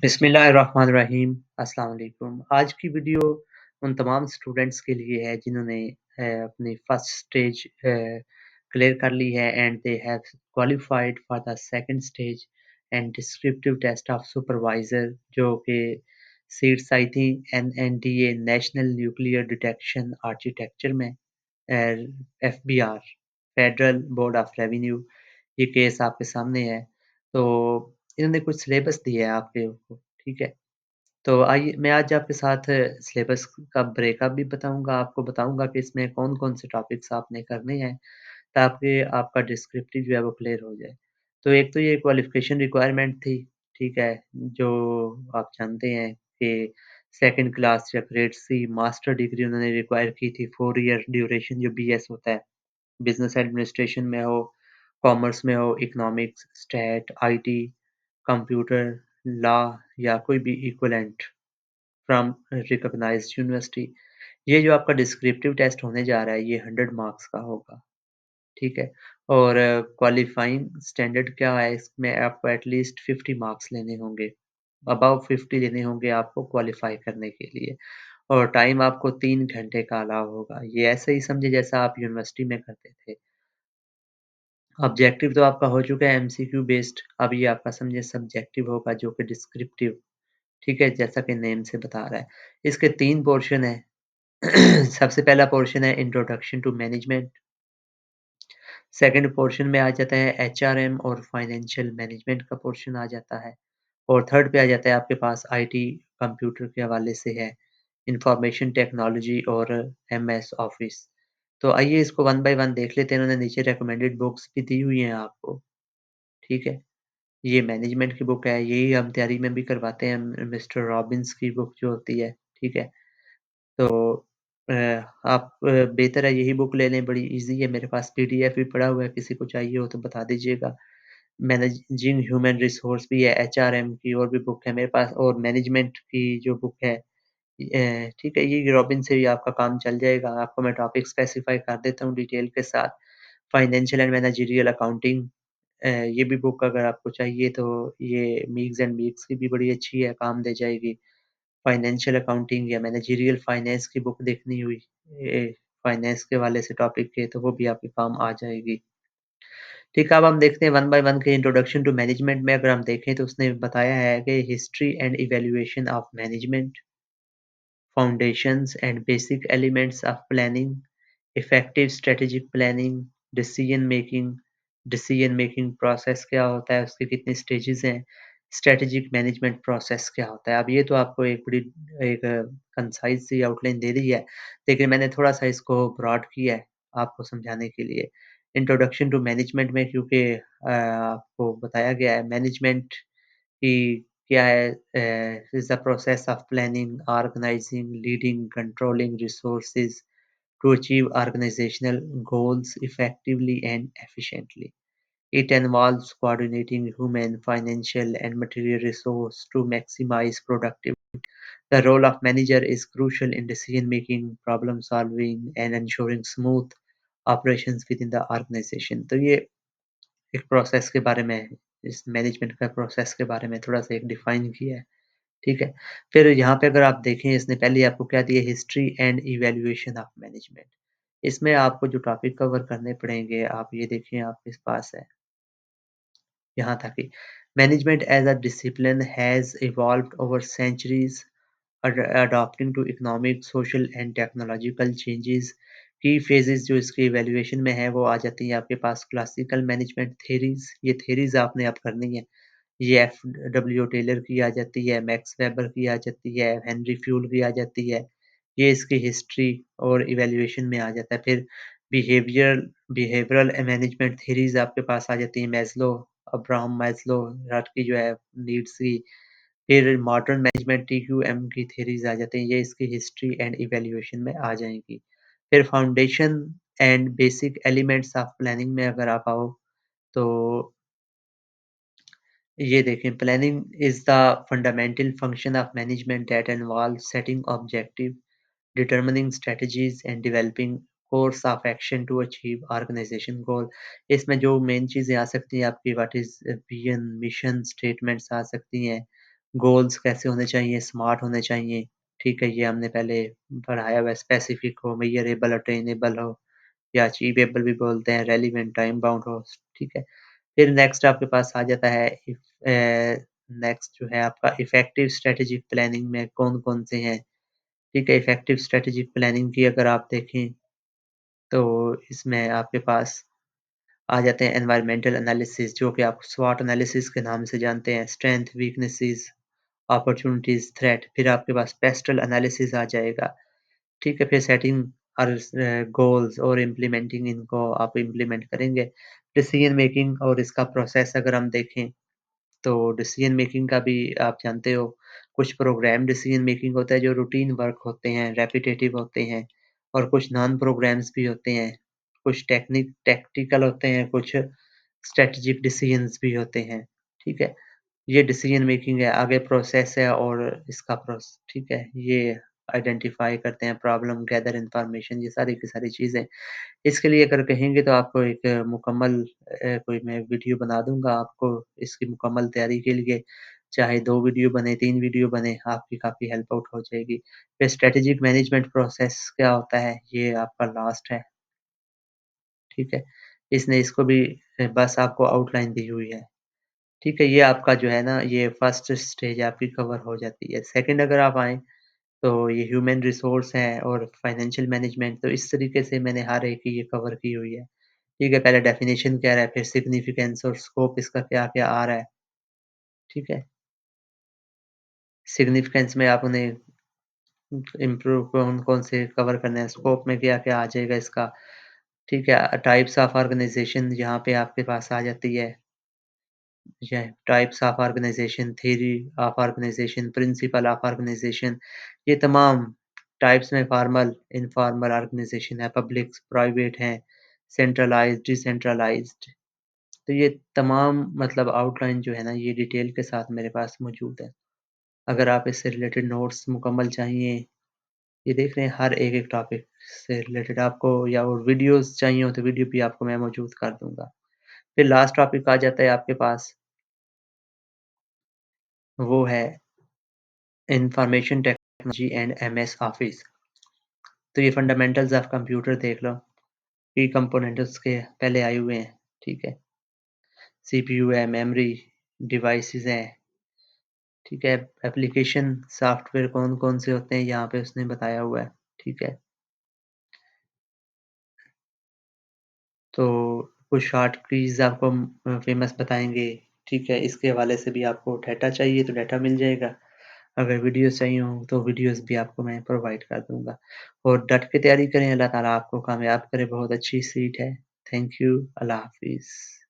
बिस्मिल्लाहिर्रहमानिर्रहीम। अस्सलाम वालेकुम। आज की वीडियो उन तमाम स्टूडेंट्स के लिए है जिन्होंने अपनी फर्स्ट स्टेज क्लियर कर ली है and they have qualified for the second stage and descriptive test of supervisor जो कि सीट्स आई थी NNDA national nuclear detection architecture में FBR federal board of revenue. ये केस आपके सामने है। तो इन्होंने कुछ सिलेबस दिया है आपके को, ठीक है? तो आइए मैं आज आपके साथ सिलेबस का ब्रेकअप भी बताऊँगा, आपको बताऊँगा कि इसमें कौन-कौन से टॉपिक्स आपने करने हैं, ताकि आपका डिस्क्रिप्टिव जो है वो क्लियर हो जाए। तो एक तो ये क्वालिफ़िकेशन रिक्वायरमेंट थी, ठीक है? जो आप जानते हैं कि सेकंड क्लास या ग्रेड सी मास्टर डिग्री उन्होंने रिक्वायर की थी, 4 ईयर ड्यूरेशन जो बीएस होता है। बिज़नेस एडमिनिस्ट्रेशन में हो, कॉमर्स में हो, economics, stat, IT, computer, law या कोई भी इक्विवेलेंट फ्रॉम रिकॉग्नाइज्ड यूनिवर्सिटी। ये जो आपका डिस्क्रिप्टिव टेस्ट होने जा रहा है, ये 100 मार्क्स का होगा, ठीक है? और क्वालिफाइंग स्टैंडर्ड क्या है, इसमें आपको एटलीस्ट 50 मार्क्स लेने होंगे, अबव 50 लेने होंगे आपको क्वालिफाई करने के लिए और टाइम आपको 3 घंटे का अलाउ होगा। ये ऐसे ही समझिए जैसा आप यूनिवर्सिटी में करते थे। ऑब्जेक्टिव तो आपका हो चुका है एमसीक्यू बेस्ड, अब ये आपका समझिए सब्जेक्टिव होगा जो कि डिस्क्रिप्टिव, ठीक है? जैसा कि नेम से बता रहा है। इसके 3 पोर्शन हैं। सबसे पहला पोर्शन है introduction to management, second portion में आ जाता है एचआरएम और फाइनेंशियल मैनेजमेंट का पोर्शन आ जाता है और थर्ड पे आ जाता है आपके पास आईटी कंप्यूटर के हवाले से है, इंफॉर्मेशन टेक्नोलॉजी और एमएस ऑफिस। तो आइए इसको वन बाय वन देख लेते हैं। इन्होंने नीचे रिकमेंडेड बुक्स भी दी हुई हैं आपको, ठीक है? ये मैनेजमेंट की बुक है, यही हम तैयारी में भी करवाते हैं मिस्टर रॉबिन्स की बुक जो होती है, ठीक है? तो अ, आप बेहतर है यही बुक ले लें, बड़ी ईज़ी है, मेरे पास पीडीएफ भी पड़ा हुआ है, किसी को चाहिए हो तो बता दीजिएगा। मैनेजिंग ह्यूमन रिसोर्स भी है, एचआरएम की और भी बुक है मेरे पास और मैनेजमेंट की जो बुक है ठीक है, ये रॉबिन से भी आपका काम चल जाएगा। आपको मैं टॉपिक स्पेसिफ़ाई कर देता हूँ डिटेल के साथ। फाइनेंशियल एंड मैनेजरियल अकाउंटिंग ये भी बुक अगर आपको चाहिए तो ये मीक्स एंड मीक्स की भी बड़ी अच्छी है, काम दे जाएगी। फाइनेंशियल अकाउंटिंग या मैनेजरियल फाइनेंस की बुक देखनी हुई फाइनेंस के वाले से टॉपिक के तो वो भी आपके काम आ जाएगी। ठीक है, अब हम देखते हैं वन बाय वन के इंट्रोडक्शन टू मैनेजमेंट में अगर हम देखें तो उसने बताया है कि history and evaluation of management, foundations and basic elements of planning, effective strategic planning, decision making process क्या होता है, उसके कितने स्टेजेस हैं, स्ट्रेटेजिक मैनेजमेंट प्रोसेस क्या होता है। अब ये तो आपको एक बड़ी एक कंसाइज़ सी आउटलाइन दे दी है, लेकिन मैंने थोड़ा-सा इसको ब्रॉड किया है आपको समझाने के लिए। इंट्रोडक्शन टू मैनेजमेंट में क्योंकि आपको बताया गया है मैनेजमेंट कि क्या है is the process of planning, organising, leading, controlling resources to achieve organizational goals effectively and efficiently. It involves coordinating human, financial, and material resources to maximize productivity. The role of manager is crucial in decision making, problem solving, and ensuring smooth operations within the organization. तो ये एक process के बारे में है, इस management का process के बारे में थोड़ा सा एक डिफाइन किया है, ठीक है? फिर यहाँ पे अगर आप देखें इसने पहले आपको क्या दिया history and evaluation of management. इसमें आपको जो टॉपिक कवर करने पड़ेंगे आप ये देखें आपके पास है, यहाँ तक कि management as a discipline has evolved over centuries adopting to economic, social and technological changes. की फेजेस जो इसके इवैल्यूएशन में है वो आ जाती हैं आपके पास क्लासिकल मैनेजमेंट थ्योरीज़, ये थ्योरीज़ आपने अब करनी है। ये एफ.डब्ल्यू. टेलर की आ जाती है, मैक्स वेबर की आ जाती है, हेनरी फ्यूल की आ जाती है। ये इसकी हिस्ट्री और इवैल्यूएशन में आ जाता है। फिर बिहेवियरल बिहेवियरल मैनेजमेंट थ्योरीज़ आपके पास आ जाती हैं, मैस्लो, अब्राहम मैस्लो की जो है नीड्स की। फिर मॉडर्न मैनेजमेंट टीक्यूएम की थ्योरीज़ आ जाती हैं, ये इसकी हिस्ट्री एंड इवैल्यूएशन में आ जाएँगी। फिर foundation and basic elements of planning में अगर आप आओ तो ये देखें planning is the fundamental function of management that involves setting objective, determining strategies and developing course of action to achieve organisation goal. इसमें जो मेन चीज़ें आ सकती हैं आपकी what is vision, mission statements आ सकती हैं, गोल्स कैसे होने चाहिए, स्मार्ट होने चाहिए, ठीक है? ये हमने पहले पढ़ाया हुआ है, स्पेसिफिक हो, मेजरेबल, अटेनेबल हो या अचीवेबल भी बोलते हैं, रेलेवेंट, टाइम बाउंड हो, ठीक है? फिर नेक्स्ट आपके पास आ जाता है नेक्स्ट जो है आपका इफेक्टिव स्ट्रैटेजिक प्लानिंग में कौन-कौन से हैं, ठीक है? इफेक्टिव स्ट्रैटेजिक प्लानिंग की अगर आप देखें, तो इसमें आपके पास आ जाते हैं एनवायरमेंटल एनालिसिस जो कि आप स्वॉट एनालिसिस के नाम से जानते हैं, स्ट्रेंथ, वीकनेसेस, अपॉर्च्युनिटीज़, थ्रेट, फिर आपके पास पेस्टल एनालिसिस आ जाएगा, ठीक है? फिर सेटिंग और गोल्स और इम्प्लीमेंटिंग इनको आप इम्प्लीमेंट करेंगे। डिसीजन मेकिंग और इसका प्रोसेस अगर हम देखें, तो डिसीजन मेकिंग का भी आप जानते हो, कुछ प्रोग्राम डिसीजन मेकिंग होता है जो रूटीन वर्क होते हैं, रेपिटेटिव होते हैं और कुछ नॉन प्रोग्राम्स भी होते हैं। कुछ टैक्टिकल होते हैं, कुछ स्ट्रैटेजिक डिसीजंस भी होते हैं, ठीक है? ये डिसीजन मेकिंग है, आगे प्रोसेस है और इसका ठीक है? ये आइडेंटिफाई करते हैं, प्रॉब्लम, गैदर इन्फॉर्मेशन, ये सारी की सारी चीज़ें। इसके लिए अगर कहेंगे तो आपको एक मुकम्मल कोई मैं वीडियो बना दूँगा आपको इसकी मुकम्मल तैयारी के लिए, चाहे 2 वीडियो बने, 3 वीडियो बने, आपकी काफ़ी हेल्प आउट हो जाएगी। फिर स्ट्रैटेजिक मैनेजमेंट प्रोसेस क्या होता है, ये आपका लास्ट है, ठीक है? इसने इसको भी बस आपको आउटलाइन दी हुई है, ठीक है? ये आपका जो है ना, ये फर्स्ट स्टेज आपकी कवर हो जाती है। सेकंड अगर आप आएँ, तो ये ह्यूमन रिसोर्स है और फाइनेंशियल मैनेजमेंट, तो इस तरीके से मैंने हर एक की ये कवर की हुई है। ठीक है, पहले डेफ़िनेशन क्या है, फिर सिग्निफिकेंस और स्कोप इसका क्या-क्या आ रहा है, ठीक है? सिग्निफिकेंस में आप उन्हें इम्प्रूव कौन-कौन से कवर करने हैं, स्कोप में क्या-क्या आ जाएगा इसका, ठीक है? टाइप्स ऑफ ऑर्गनाइज़ेशन यहाँ पे आपके पास आ जाती है, या types of organisation, theory of organisation, principle of organisation, ये तमाम टाइप्स में फॉर्मल, इनफॉर्मल ऑर्गनाइज़ेशन है, पब्लिक, प्राइवेट हैं, सेंट्रलाइज़्ड, डिसेंट्रलाइज़्ड। तो ये तमाम मतलब आउटलाइन जो है ना, ये डिटेल के साथ मेरे पास मौजूद है। अगर आप इससे रिलेटेड नोट्स मुकम्मल चाहिए, ये देख रहे हैं हर एक-एक टॉपिक से रिलेटेड आपको, या और वीडियोज़ चाहिए हो तो वीडियो भी आपको मैं मौजूद कर दूँगा। फिर लास्ट टॉपिक आ जाता है आपके पास, वो है information technology and MS office. तो ये फंडामेंटल्स ऑफ कंप्यूटर देख लो, की कंपोनेंट उसके पहले आए हुए हैं, ठीक है? सीपीयू है, मेमोरी, डिवाइसेज़ हैं, ठीक है? एप्लीकेशन सॉफ्टवेयर कौन-कौन से होते हैं यहाँ पे उसने बताया हुआ है, ठीक है? तो कुछ शॉर्ट कीज़ आपको फ़ेमस बताएँगे, ठीक है? इसके हवाले से भी आपको डाटा चाहिए तो डाटा मिल जाएगा। अगर वीडियोज़ चाहिए हों तो वीडियोज़ भी आपको मैं प्रोवाइड कर दूँगा। और डट के तैयारी करें, अल्लाह ताला आपको कामयाब करे, बहुत अच्छी सीट है। थैंक यू, अल्लाह हाफ़िज़।